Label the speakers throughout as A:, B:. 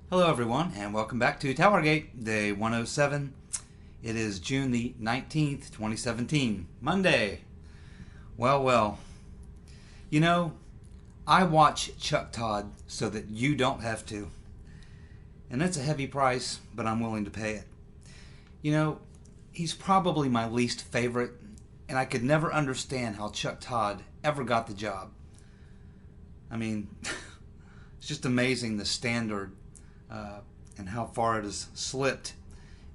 A: Hello everyone and welcome back to TowerGate, day 107. It is June the 19th, 2017, Monday. Well, you know, I watch Chuck Todd so that you don't have to. And that's a heavy price, but I'm willing to pay it. You know, he's probably my least favorite, and I could never understand how Chuck Todd ever got the job. I mean, it's just amazing the standard and how far it has slipped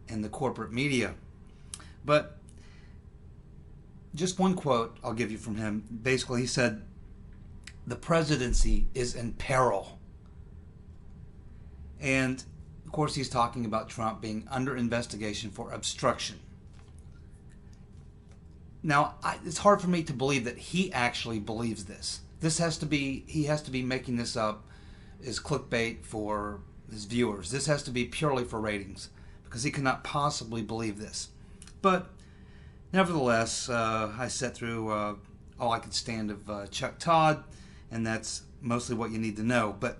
A: in the corporate media. But just one quote I'll give you from him. Basically, he said, "The presidency is in peril." And of course, he's talking about Trump being under investigation for obstruction. Now, it's hard for me to believe that he actually believes this. He has to be making this up as clickbait for his viewers. This has to be purely for ratings, because he cannot possibly believe this. But nevertheless, I sat through all I could stand of Chuck Todd, and that's mostly what you need to know. But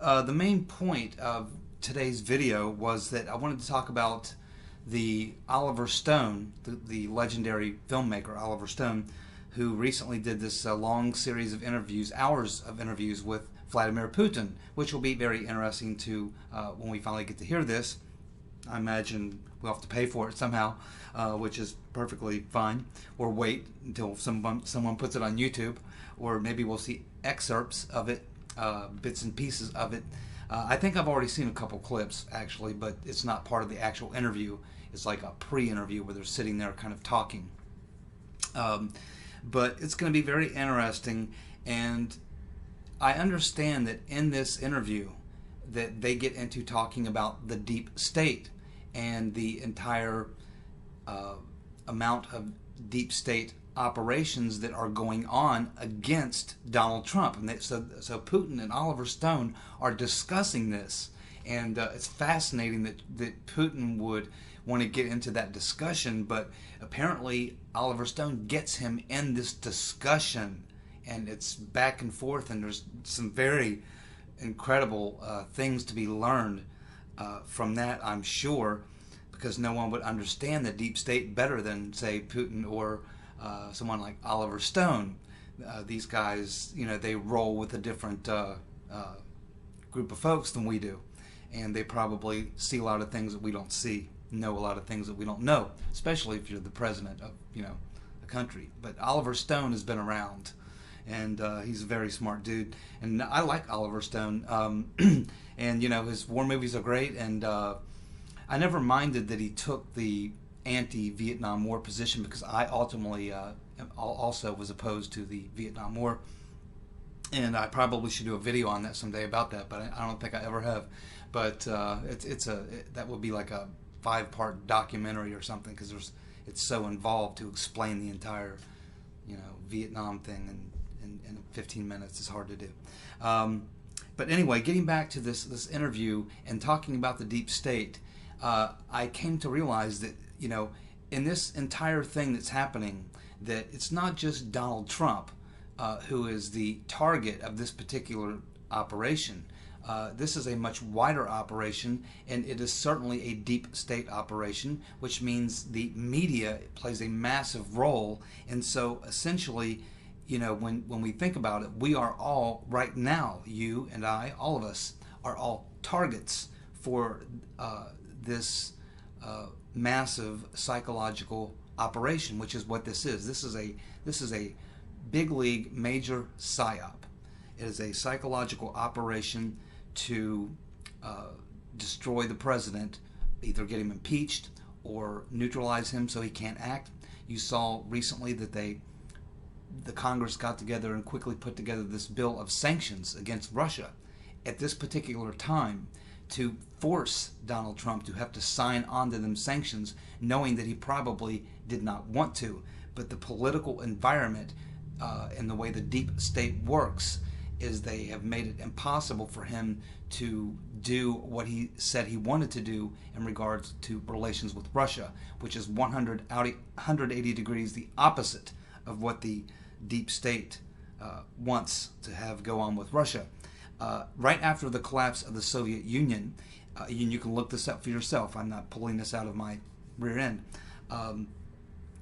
A: the main point of today's video was that I wanted to talk about the Oliver Stone, the legendary filmmaker Oliver Stone, who recently did this long series of interviews, hours of interviews with Vladimir Putin, which will be very interesting to when we finally get to hear this. I imagine we'll have to pay for it somehow, which is perfectly fine, or wait until someone puts it on YouTube, or maybe we'll see excerpts of it, bits and pieces of it. I think I've already seen a couple clips actually, but it's not part of the actual interview. It's like a pre-interview where they're sitting there kind of talking. But it's going to be very interesting, and I understand that in this interview that they get into talking about the deep state and the entire amount of deep state operations that are going on against Donald Trump. And so Putin and Oliver Stone are discussing this, and it's fascinating that Putin would want to get into that discussion, but apparently Oliver Stone gets him in this discussion, and it's back and forth, and there's some very incredible things to be learned from that, I'm sure, because no one would understand the deep state better than, say, Putin or someone like Oliver Stone. These guys, you know, they roll with a different group of folks than we do, and they probably see a lot of things that we don't see, know a lot of things that we don't know, especially if you're the president of, you know, a country. But Oliver Stone has been around, and he's a very smart dude, and I like Oliver Stone. And you know, his war movies are great, and I never minded that he took the anti-Vietnam War position, because I ultimately also was opposed to the Vietnam War, and I probably should do a video on that someday about that, but I don't think I ever have. But that would be like a 5-part documentary or something, because it's so involved to explain the entire, you know, Vietnam thing in 15 minutes is hard to do. But anyway, getting back to this interview and talking about the deep state, I came to realize that, you know, in this entire thing that's happening, that it's not just Donald Trump who is the target of this particular operation. This is a much wider operation, and it is certainly a deep state operation, which means the media plays a massive role. And so essentially, you know, when we think about it, we are all, right now, you and I, all of us, are all targets for this massive psychological operation, which is what this is. This is a big league major psyop. It is a psychological operation to destroy the president, either get him impeached or neutralize him so he can't act. You saw recently that the Congress got together and quickly put together this bill of sanctions against Russia at this particular time to force Donald Trump to have to sign on to them sanctions, knowing that he probably did not want to. But the political environment and the way the deep state works is they have made it impossible for him to do what he said he wanted to do in regards to relations with Russia, which is 180 degrees the opposite of what the deep state wants to have go on with Russia. Right after the collapse of the Soviet Union, and you can look this up for yourself. I'm not pulling this out of my rear end.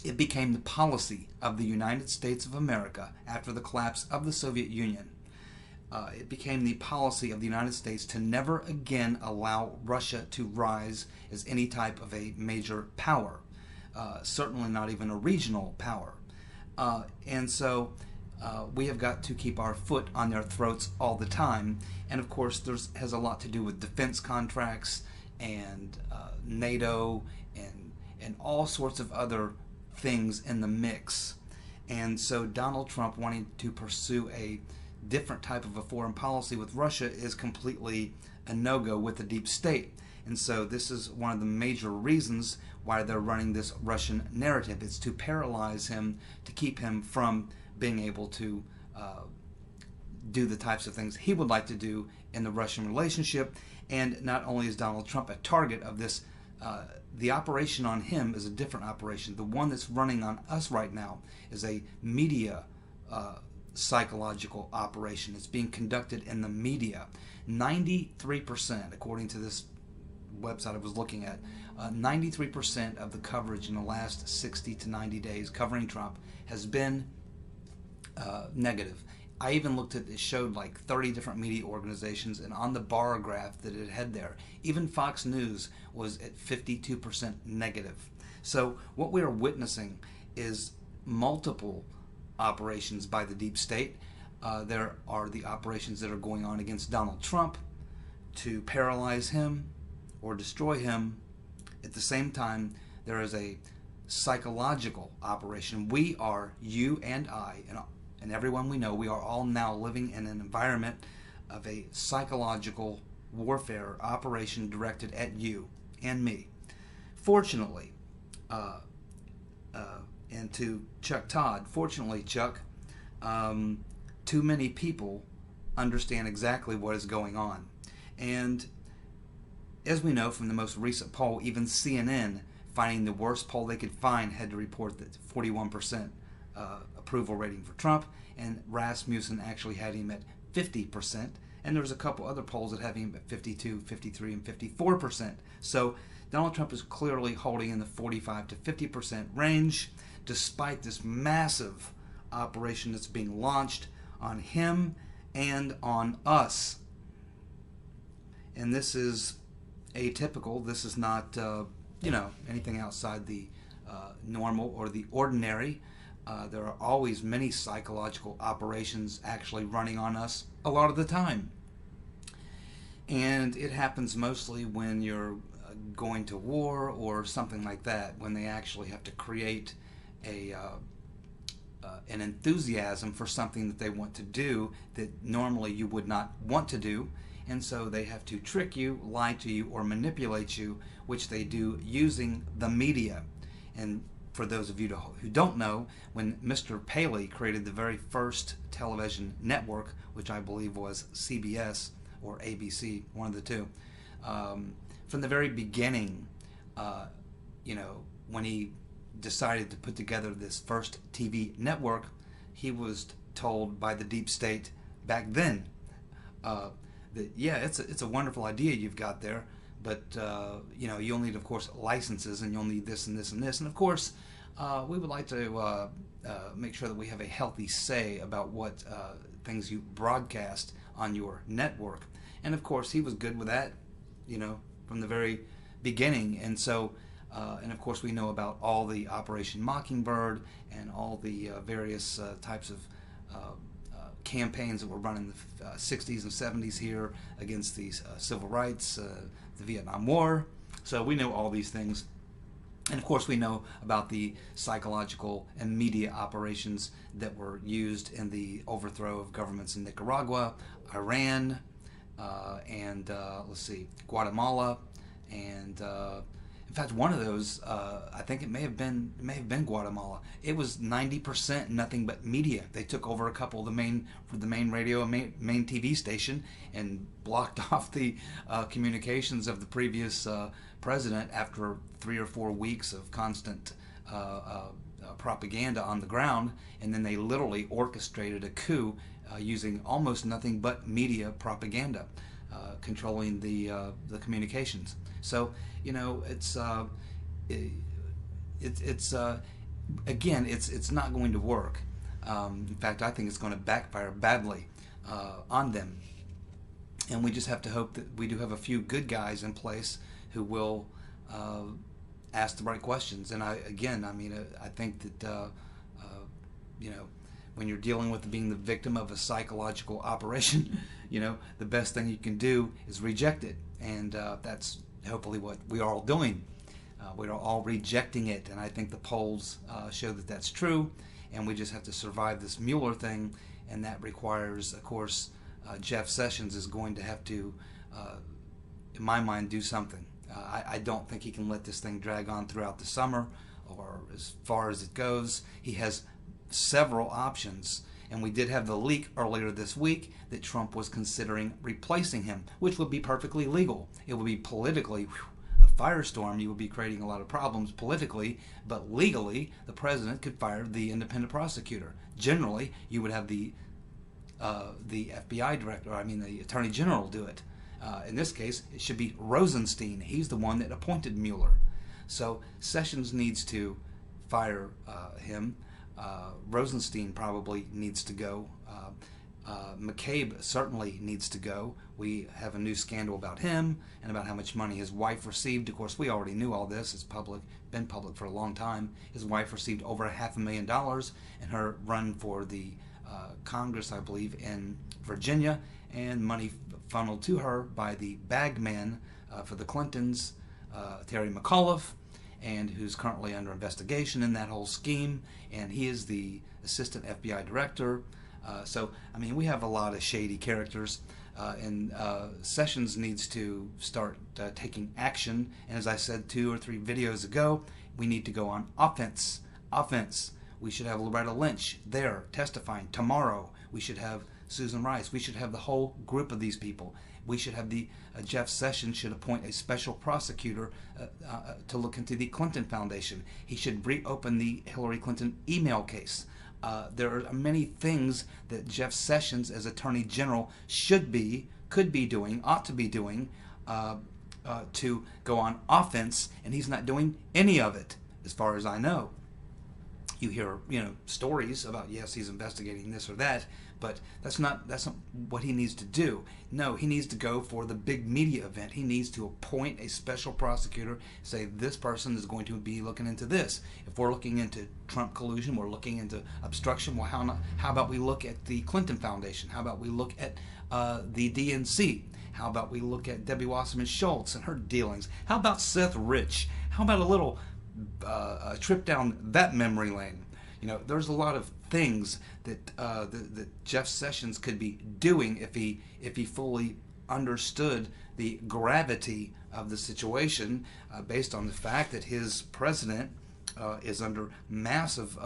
A: It became the policy of the United States of America after the collapse of the Soviet Union. It became the policy of the United States to never again allow Russia to rise as any type of a major power, certainly not even a regional power. And so we have got to keep our foot on their throats all the time. And of course, has a lot to do with defense contracts and NATO and all sorts of other things in the mix. And so Donald Trump wanting to pursue a different type of a foreign policy with Russia is completely a no-go with the deep state. And so this is one of the major reasons why they're running this Russian narrative. It's to paralyze him, to keep him from being able to do the types of things he would like to do in the Russian relationship. And not only is Donald Trump a target of this, the operation on him is a different operation. The one that's running on us right now is a media psychological operation. It's being conducted in the media. 93%, according to this website I was looking at, 93% of the coverage in the last 60 to 90 days covering Trump has been negative. I even looked at it, showed like 30 different media organizations, and on the bar graph that it had there, even Fox News was at 52% negative. So what we are witnessing is multiple operations by the deep state. There are the operations that are going on against Donald Trump to paralyze him or destroy him. At the same time, there is a psychological operation. We are, you and I, and everyone we know, we are all now living in an environment of a psychological warfare operation directed at you and me. Fortunately, and to Chuck Todd, fortunately, Chuck, too many people understand exactly what is going on. And as we know from the most recent poll, even CNN, finding the worst poll they could find, had to report that 41% approval rating for Trump, and Rasmussen actually had him at 50%, and there was a couple other polls that have him at 52, 53, and 54%. So Donald Trump is clearly holding in the 45 to 50% range, despite this massive operation that's being launched on him and on us. And this is atypical. This is not, anything outside the normal or the ordinary. There are always many psychological operations actually running on us a lot of the time. And it happens mostly when you're going to war or something like that, when they actually have to create an enthusiasm for something that they want to do that normally you would not want to do. And so they have to trick you, lie to you, or manipulate you, which they do using the media. And for those of you who don't know, when Mr. Paley created the very first television network, which I believe was CBS or ABC, one of the two, from the very beginning, when he decided to put together this first TV network, he was told by the deep state back then that, yeah, it's a wonderful idea you've got there, but you'll need, of course, licenses, and you'll need this and this and this, and of course we would like to make sure that we have a healthy say about what things you broadcast on your network. And of course he was good with that, from the very beginning. And so and of course we know about all the Operation Mockingbird and all the various types of campaigns that were run in the 60s and 70s here against these civil rights, the Vietnam War. So we know all these things. And of course we know about the psychological and media operations that were used in the overthrow of governments in Nicaragua, Iran, and Guatemala, and in fact, one of those, I think it may have been Guatemala. It was 90% nothing but media. They took over a couple of the main radio and main TV station and blocked off the communications of the previous president after 3 or 4 weeks of constant propaganda on the ground. And then they literally orchestrated a coup using almost nothing but media propaganda, controlling the communications. So it's again, it's not going to work. In fact, I think it's going to backfire badly on them. And we just have to hope that we do have a few good guys in place who will ask the right questions. And I think that when you're dealing with being the victim of a psychological operation, the best thing you can do is reject it, and that's hopefully what we are all doing. We're all rejecting it, and I think the polls show that that's true, and we just have to survive this Mueller thing, and that requires, of course, Jeff Sessions is going to have to, in my mind, do something. I don't think he can let this thing drag on throughout the summer or as far as it goes. He has several options, and we did have the leak earlier this week that Trump was considering replacing him, which would be perfectly legal. It would be politically a firestorm. You would be creating a lot of problems politically, but legally the president could fire the independent prosecutor. Generally, you would have the FBI director, the Attorney General, do it. In this case, it should be Rosenstein. He's the one that appointed Mueller. So Sessions needs to fire him. Rosenstein probably needs to go. McCabe certainly needs to go. We have a new scandal about him and about how much money his wife received. Of course, we already knew all this. It's been public for a long time. His wife received over $500,000 in her run for the Congress, I believe, in Virginia, and money funneled to her by the bagman for the Clintons, Terry McAuliffe, and who's currently under investigation in that whole scheme, and he is the assistant FBI director. We have a lot of shady characters, and Sessions needs to start taking action, and as I said 2 or 3 videos ago, we need to go on offense. We should have Loretta Lynch there testifying tomorrow. We should have Susan Rice. We should have the whole group of these people. We should have Jeff Sessions should appoint a special prosecutor to look into the Clinton Foundation. He should reopen the Hillary Clinton email case. There are many things that Jeff Sessions as Attorney General could be doing, ought to be doing to go on offense, and he's not doing any of it as far as I know. You hear, stories about, yes, he's investigating this or that, but that's not what he needs to do. No, he needs to go for the big media event. He needs to appoint a special prosecutor, say this person is going to be looking into this. If we're looking into Trump collusion, we're looking into obstruction, well, how about we look at the Clinton Foundation? How about we look at the DNC? How about we look at Debbie Wasserman Schultz and her dealings? How about Seth Rich? How about a little trip down that memory lane? There's a lot of things that Jeff Sessions could be doing if he fully understood the gravity of the situation, based on the fact that his president is under massive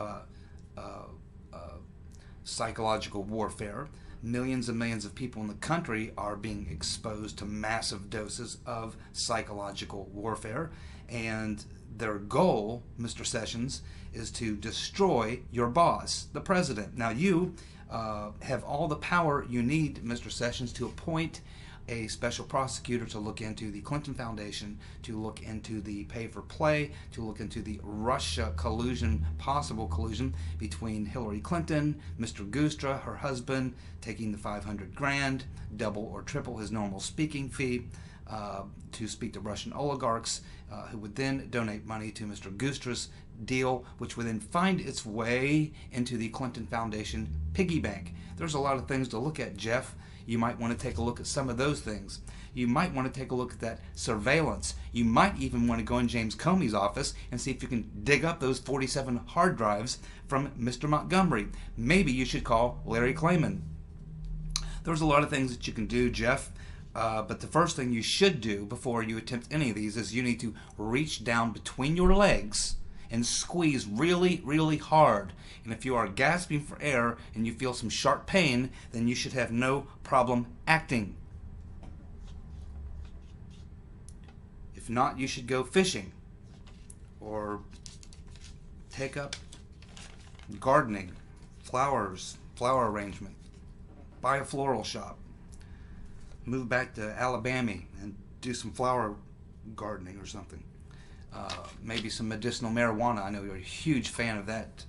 A: psychological warfare. Millions and millions of people in the country are being exposed to massive doses of psychological warfare, and their goal, Mr. Sessions, is to destroy your boss, the president. Now you have all the power you need, Mr. Sessions, to appoint a special prosecutor to look into the Clinton Foundation, to look into the pay-for-play, to look into the Russia collusion, possible collusion between Hillary Clinton, Mr. Gustra, her husband, taking the $500,000, double or triple his normal speaking fee, to speak to Russian oligarchs, who would then donate money to Mr. Gustra's deal, which would then find its way into the Clinton Foundation piggy bank. There's a lot of things to look at, Jeff. You might want to take a look at some of those things. You might want to take a look at that surveillance. You might even want to go in James Comey's office and see if you can dig up those 47 hard drives from Mr. Montgomery. Maybe you should call Larry Klayman. There's a lot of things that you can do, Jeff. But the first thing you should do before you attempt any of these is you need to reach down between your legs and squeeze really, really hard. And if you are gasping for air and you feel some sharp pain, then you should have no problem acting. If not, you should go fishing or take up gardening, flowers, flower arrangement. buy a floral shop, move back to Alabama and do some flower gardening or something. Maybe some medicinal marijuana. I know you're a huge fan of that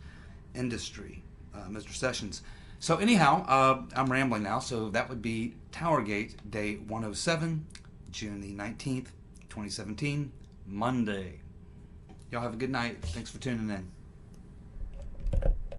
A: industry, Mr. Sessions. So anyhow, I'm rambling now. So that would be TowerGate Day 107, June the 19th, 2017, Monday. Y'all have a good night. Thanks for tuning in.